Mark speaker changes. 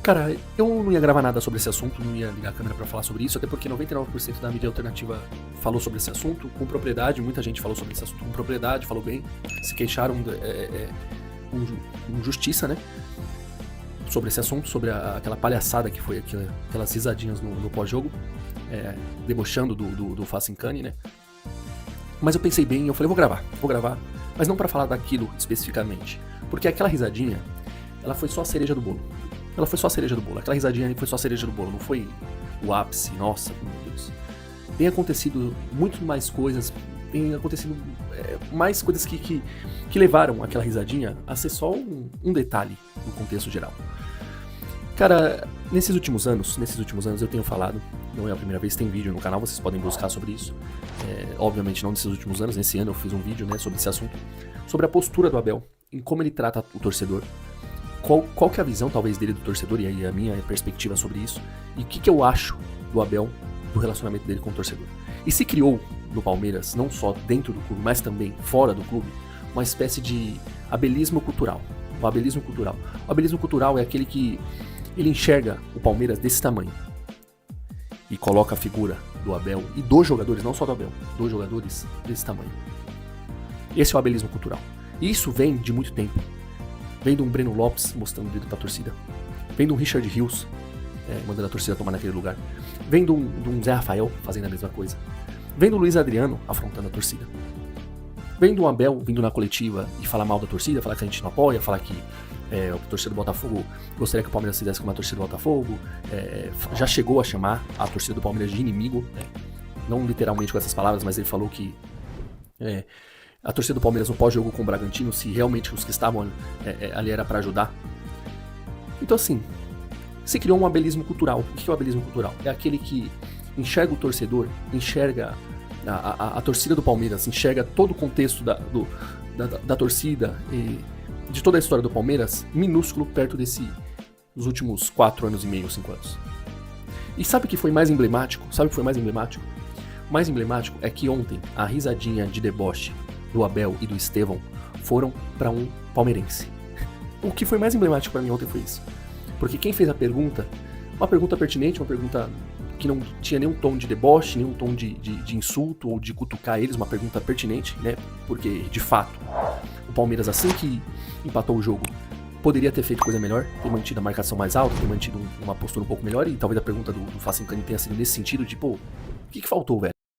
Speaker 1: Cara, eu não ia gravar nada sobre esse assunto, não ia ligar a câmera pra falar sobre isso, até porque 99% da mídia alternativa falou sobre esse assunto com propriedade, muita gente falou sobre esse assunto com propriedade, falou bem, se queixaram com justiça, né? Sobre esse assunto, sobre aquela palhaçada que foi aquelas risadinhas no pós-jogo, debochando do Facincani, né? Mas eu pensei bem, eu falei, vou gravar, mas não pra falar daquilo especificamente, porque aquela risadinha, ela foi só a cereja do bolo. Ela foi só a cereja do bolo. Aquela risadinha ali foi só a cereja do bolo. Não foi o ápice. Nossa, meu Deus. Tem acontecido muito mais coisas. Tem acontecido mais coisas que levaram aquela risadinha a ser só um detalhe no contexto geral. Cara, nesses últimos anos eu tenho falado, não é a primeira vez, tem vídeo no canal, vocês podem buscar sobre isso. Obviamente não nesses últimos anos, nesse ano eu fiz um vídeo, né, sobre esse assunto, sobre a postura do Abel, em como ele trata o torcedor. Qual que é a visão, talvez, dele do torcedor, e aí a minha perspectiva sobre isso, e o que eu acho do Abel, do relacionamento dele com o torcedor. E se criou no Palmeiras, não só dentro do clube, mas também fora do clube, uma espécie de abelismo cultural. O abelismo cultural. O abelismo cultural é aquele que ele enxerga o Palmeiras desse tamanho e coloca a figura do Abel e dos jogadores, não só do Abel, dos jogadores desse tamanho. Esse é o abelismo cultural. E isso vem de muito tempo. Vem de um Breno Lopes mostrando o dedo pra torcida. Vem de um Richard Rios mandando a torcida tomar naquele lugar. Vem de um Zé Rafael fazendo a mesma coisa. Vem do Luiz Adriano afrontando a torcida. Vem do Abel vindo na coletiva e falar mal da torcida, falar que a gente não apoia, falar que o torcedor do Botafogo gostaria que o Palmeiras fizesse como a torcida do Botafogo. Já chegou a chamar a torcida do Palmeiras de inimigo. Não literalmente com essas palavras, mas ele falou que a torcida do Palmeiras no pós-jogo com o Bragantino, se realmente os que estavam ali era pra ajudar. Então assim, se criou um abelismo cultural. O que é o abelismo cultural? É aquele que enxerga o torcedor, enxerga a torcida do Palmeiras, enxerga todo o contexto da torcida e de toda a história do Palmeiras, minúsculo perto dos últimos 4 anos e meio, 5 anos. E sabe o que foi mais emblemático? O mais emblemático é que ontem a risadinha de deboche do Abel e do Estevão foram para um palmeirense. O que foi mais emblemático para mim ontem foi isso. Porque quem fez a pergunta, uma pergunta pertinente, uma pergunta que não tinha nenhum tom de deboche, nenhum tom de insulto ou de cutucar eles, uma pergunta pertinente, né? Porque, de fato, o Palmeiras, assim que empatou o jogo, poderia ter feito coisa melhor, ter mantido a marcação mais alta, ter mantido uma postura um pouco melhor, e talvez a pergunta do Facincani tenha sido nesse sentido de, pô, o que faltou, velho?